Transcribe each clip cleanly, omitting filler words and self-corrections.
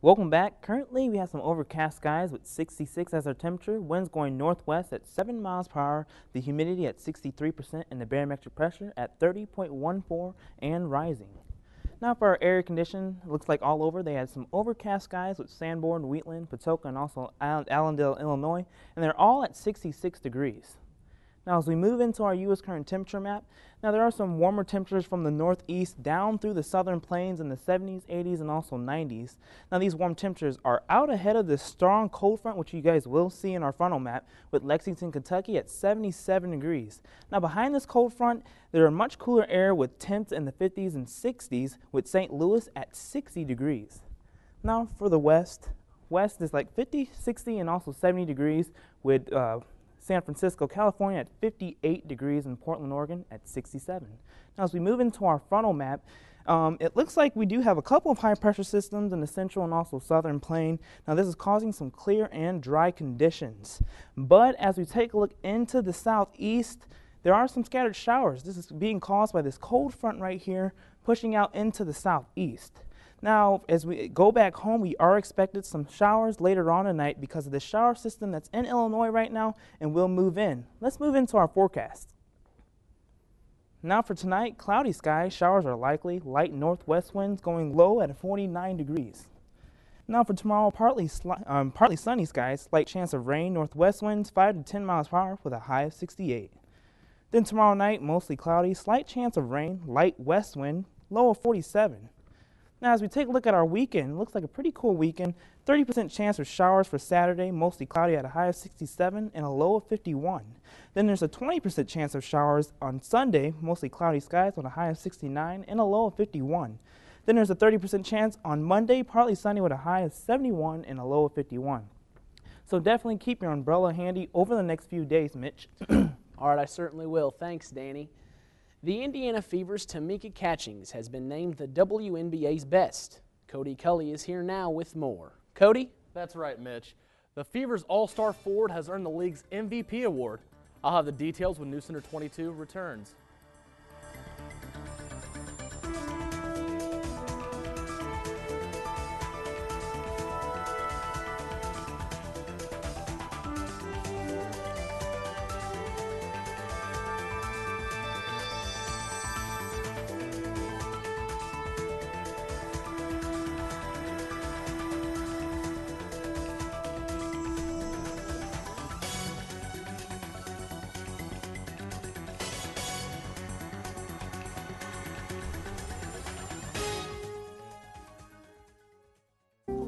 Welcome back. Currently, we have some overcast skies with 66 as our temperature, winds going northwest at 7 miles per hour, the humidity at 63%, and the barometric pressure at 30.14 and rising. Now for our area condition, it looks like all over they had some overcast skies with Sanborn, Wheatland, Patoka, and also Allendale, Illinois, and they're all at 66 degrees. Now as we move into our U.S. current temperature map, now there are some warmer temperatures from the northeast down through the southern plains in the 70s, 80s, and also 90s. Now these warm temperatures are out ahead of this strong cold front, which you guys will see in our frontal map, with Lexington, Kentucky at 77 degrees. Now behind this cold front, there are much cooler air with temps in the 50s and 60s, with St. Louis at 60 degrees. Now for the west is like 50, 60, and also 70 degrees with San Francisco, California at 58 degrees, and Portland, Oregon at 67. Now as we move into our frontal map, it looks like we do have a couple of high pressure systems in the central and also southern plain. Now this is causing some clear and dry conditions. But as we take a look into the southeast, there are some scattered showers. This is being caused by this cold front right here pushing out into the southeast. Now, as we go back home, we are expected some showers later on tonight because of the shower system that's in Illinois right now, and we'll move in. Let's move into our forecast. Now for tonight, cloudy skies, showers are likely, light northwest winds going low at 49 degrees. Now for tomorrow, partly sunny skies, slight chance of rain, northwest winds 5 to 10 miles per hour with a high of 68. Then tomorrow night, mostly cloudy, slight chance of rain, light west wind, low of 47. Now as we take a look at our weekend, it looks like a pretty cool weekend. 30% chance of showers for Saturday, mostly cloudy at a high of 67 and a low of 51. Then there's a 20% chance of showers on Sunday, mostly cloudy skies with a high of 69 and a low of 51. Then there's a 30% chance on Monday, partly sunny with a high of 71 and a low of 51. So definitely keep your umbrella handy over the next few days, Mitch. All right, I certainly will. Thanks, Danny. The Indiana Fever's Tamika Catchings has been named the WNBA's best. Cody Cully is here now with more. Cody? That's right, Mitch. The Fever's all-star forward has earned the league's MVP award. I'll have the details when News Center 22 returns.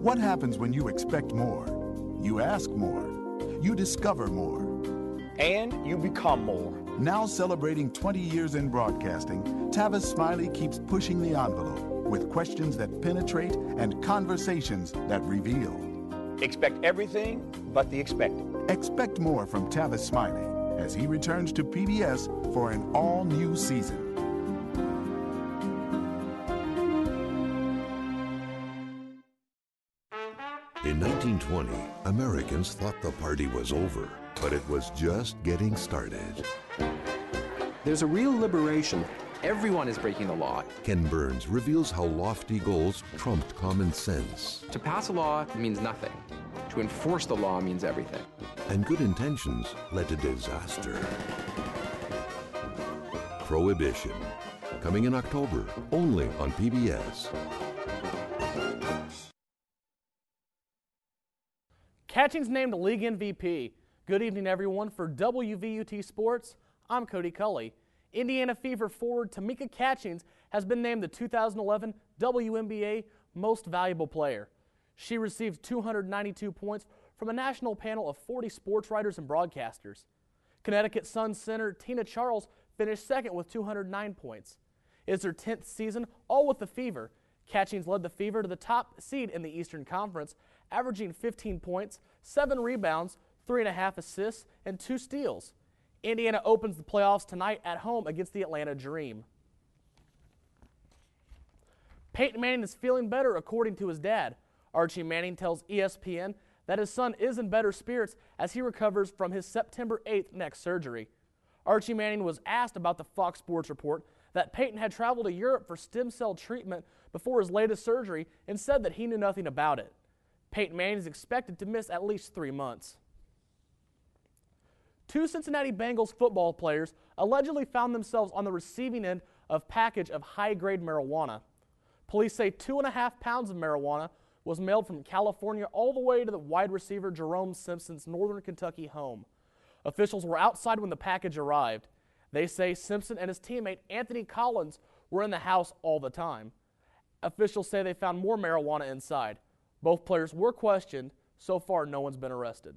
What happens when you expect more? You ask more. You discover more. And you become more. Now celebrating 20 years in broadcasting, Tavis Smiley keeps pushing the envelope with questions that penetrate and conversations that reveal. Expect everything but the expected. Expect more from Tavis Smiley as he returns to PBS for an all-new season. In 1920, Americans thought the party was over, but it was just getting started. There's a real liberation. Everyone is breaking the law. Ken Burns reveals how lofty goals trumped common sense. To pass a law means nothing. To enforce the law means everything. And good intentions led to disaster. Prohibition, coming in October, only on PBS. Catchings named league MVP. Good evening, everyone. For WVUT Sports, I'm Cody Cully. Indiana Fever forward Tamika Catchings has been named the 2011 WNBA Most Valuable Player. She received 292 points from a national panel of 40 sports writers and broadcasters. Connecticut Sun center Tina Charles finished second with 209 points. It's her 10th season, all with the Fever. Catchings led the Fever to the top seed in the Eastern Conference, averaging 15 points, 7 rebounds, 3.5 assists, and 2 steals. Indiana opens the playoffs tonight at home against the Atlanta Dream. Peyton Manning is feeling better, according to his dad. Archie Manning tells ESPN that his son is in better spirits as he recovers from his September 8th neck surgery. Archie Manning was asked about the Fox Sports report that Peyton had traveled to Europe for stem cell treatment before his latest surgery and said that he knew nothing about it. Peyton Manning is expected to miss at least 3 months. 2 Cincinnati Bengals football players allegedly found themselves on the receiving end of package of high-grade marijuana. Police say 2.5 pounds of marijuana was mailed from California all the way to the wide receiver Jerome Simpson's Northern Kentucky home. Officials were outside when the package arrived. They say Simpson and his teammate Anthony Collins were in the house all the time. Officials say they found more marijuana inside. Both players were questioned. So far, no one's been arrested.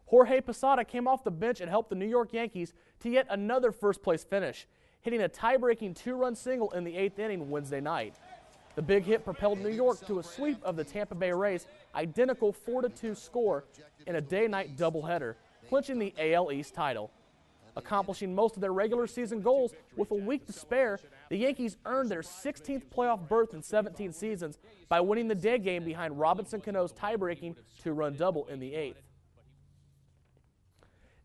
Jorge Posada came off the bench and helped the New York Yankees to yet another first-place finish, hitting a tie-breaking 2-run single in the 8th inning Wednesday night. The big hit propelled New York to a sweep of the Tampa Bay Rays' identical 4-2 score in a day-night doubleheader, clinching the AL East title. Accomplishing most of their regular season goals with a week to spare, the Yankees earned their 16th playoff berth in 17 seasons by winning the day game behind Robinson Cano's tie-breaking 2-run double in the 8th.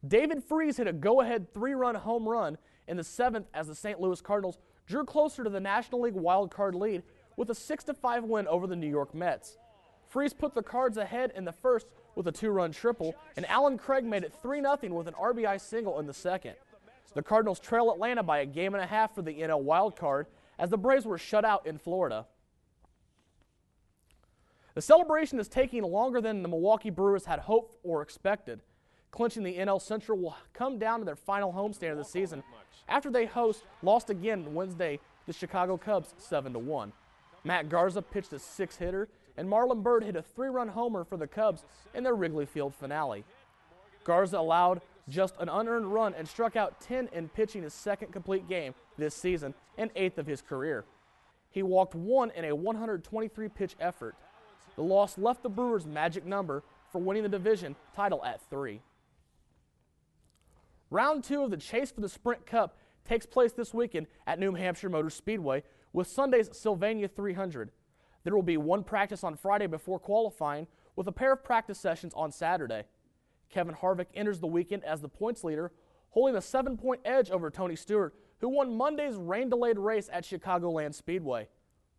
David Freese hit a go-ahead 3-run home run in the 7th as the St. Louis Cardinals drew closer to the National League wild-card lead with a 6-5 win over the New York Mets. Freese put the Cards ahead in the first with a 2-run triple, and Alan Craig made it 3-0 with an RBI single in the second. The Cardinals trail Atlanta by a game and a half for the NL wild card as the Braves were shut out in Florida. The celebration is taking longer than the Milwaukee Brewers had hoped or expected. Clinching the NL Central will come down to their final homestand of the season after they lost again Wednesday to the Chicago Cubs 7-1. Matt Garza pitched a 6-hitter, and Marlon Byrd hit a 3-run homer for the Cubs in their Wrigley Field finale. Garza allowed just an unearned run and struck out 10 in pitching his second complete game this season and 8th of his career. He walked 1 in a 123-pitch effort. The loss left the Brewers' magic number for winning the division title at 3. Round 2 of the Chase for the Sprint Cup takes place this weekend at New Hampshire Motor Speedway with Sunday's Sylvania 300. There will be one practice on Friday before qualifying with a pair of practice sessions on Saturday. Kevin Harvick enters the weekend as the points leader, holding a 7-point edge over Tony Stewart, who won Monday's rain-delayed race at Chicagoland Speedway.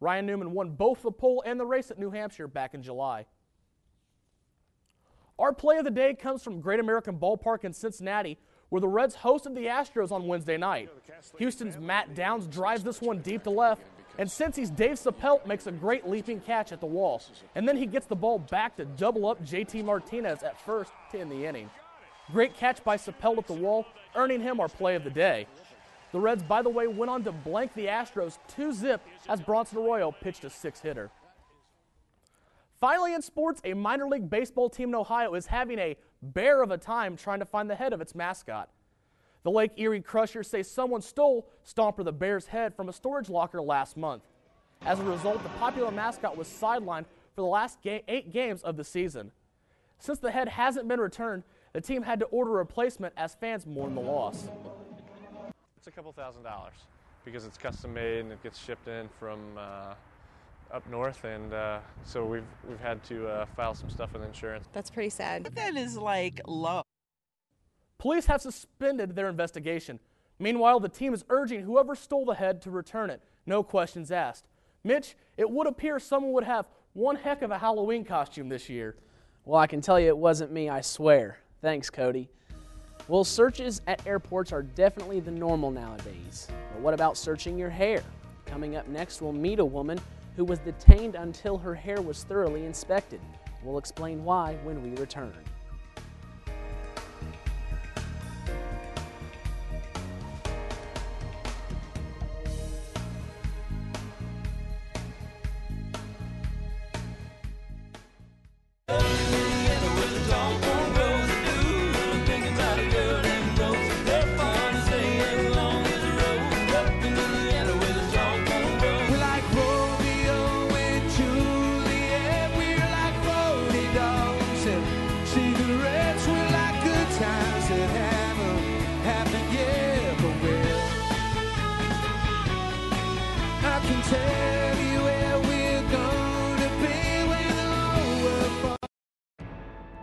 Ryan Newman won both the pole and the race at New Hampshire back in July. Our play of the day comes from Great American Ballpark in Cincinnati, where the Reds hosted the Astros on Wednesday night. Houston's Matt Downs drives this one deep to left, and Cincy's Dave Sept makes a great leaping catch at the wall. And then he gets the ball back to double up JT Martinez at first to end the inning. Great catch by Sept at the wall, earning him our play of the day. The Reds, by the way, went on to blank the Astros 2-0 as Bronson Arroyo pitched a 6-hitter. Finally in sports, a minor league baseball team in Ohio is having a bear of a time trying to find the head of its mascot. The Lake Erie Crushers say someone stole Stomper the Bear's head from a storage locker last month. As a result, the popular mascot was sidelined for the last 8 games of the season. Since the head hasn't been returned, the team had to order a replacement as fans mourn the loss. It's a couple $1,000 because it's custom made and it gets shipped in from up north, and so we've had to file some stuff with insurance. That's pretty sad. That is like low. Police have suspended their investigation. Meanwhile, the team is urging whoever stole the head to return it. No questions asked. Mitch, it would appear someone would have one heck of a Halloween costume this year. Well, I can tell you it wasn't me, I swear. Thanks, Cody. Well, searches at airports are definitely the normal nowadays. But what about searching your hair? Coming up next, we'll meet a woman who was detained until her hair was thoroughly inspected. We'll explain why when we return.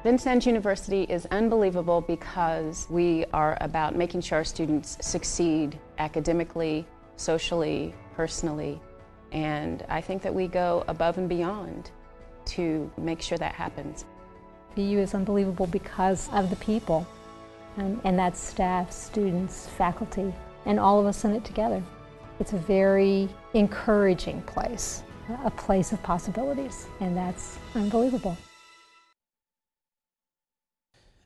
Vincennes University is unbelievable because we are about making sure our students succeed academically, socially, personally, and I think that we go above and beyond. to make sure that happens. BU is unbelievable because of the people, and that's staff, students, faculty, and all of us in it together. It's a very encouraging place, a place of possibilities, and that's unbelievable.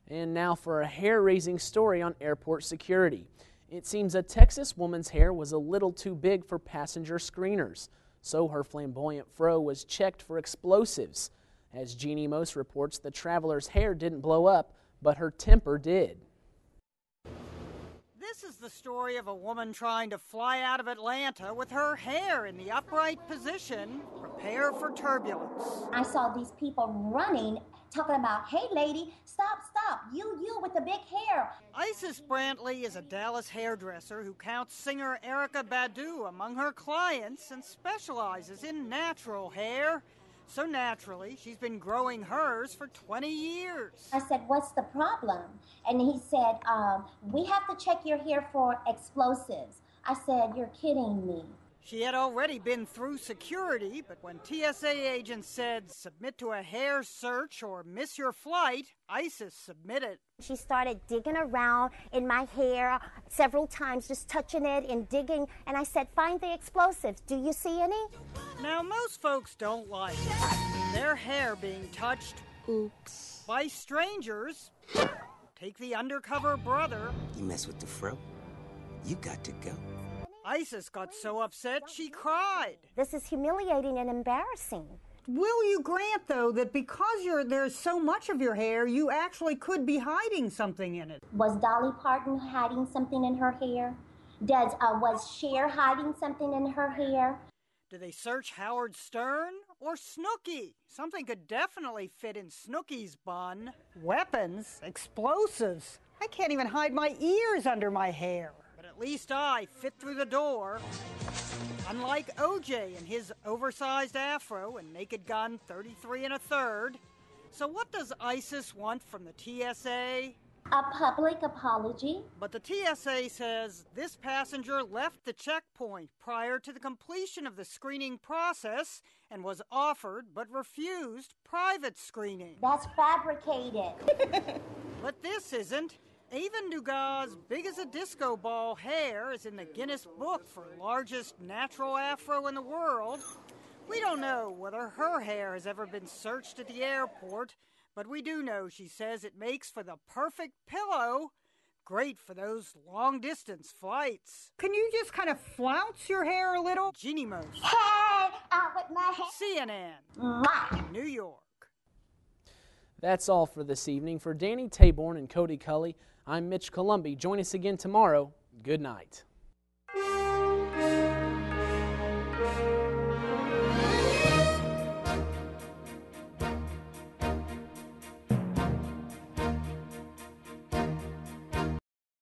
And now for a hair-raising story on airport security. It seems a Texas woman's hair was a little too big for passenger screeners, so her flamboyant fro was checked for explosives. As Jeannie Most reports, the traveler's hair didn't blow up, but her temper did. This is the story of a woman trying to fly out of Atlanta with her hair in the upright position. Prepare for turbulence. I saw these people running, talking about, hey lady, stop, you with the big hair. Isis Brantley is a Dallas hairdresser who counts singer Erykah Badu among her clients and specializes in natural hair. So naturally, she's been growing hers for 20 years. I said, what's the problem? And he said, we have to check your hair for explosives. I said, you're kidding me. She had already been through security, but when TSA agents said submit to a hair search or miss your flight, Isis submitted. She started digging around in my hair several times, just touching it and digging, and I said, find the explosives. Do you see any? Now, most folks don't like their hair being touched by strangers. Take the undercover brother. You mess with the fro, you got to go. Isis got so upset she cried. This is humiliating and embarrassing. Will you grant, though, that because there's so much of your hair, you actually could be hiding something in it? Was Dolly Parton hiding something in her hair? Was Cher hiding something in her hair? Do they search Howard Stern or Snooki? Something could definitely fit in Snooki's bun. Weapons? Explosives? I can't even hide my ears under my hair. But at least I fit through the door. Unlike OJ and his oversized afro and Naked Gun 33 1/3. So what does ISIS want from the TSA? A public apology. But the TSA says this passenger left the checkpoint prior to the completion of the screening process and was offered but refused private screening. That's fabricated. But this isn't. Ava Nuga's big as a disco ball hair is in the Guinness Book for largest natural afro in the world. We don't know whether her hair has ever been searched at the airport, but we do know she says it makes for the perfect pillow. Great for those long-distance flights. Can you just kind of flounce your hair a little? Jeannie Most. Hey, out with my hair. CNN, New York. That's all for this evening. For Danny Taborn and Cody Cully, I'm Mitch Columby. Join us again tomorrow. Good night.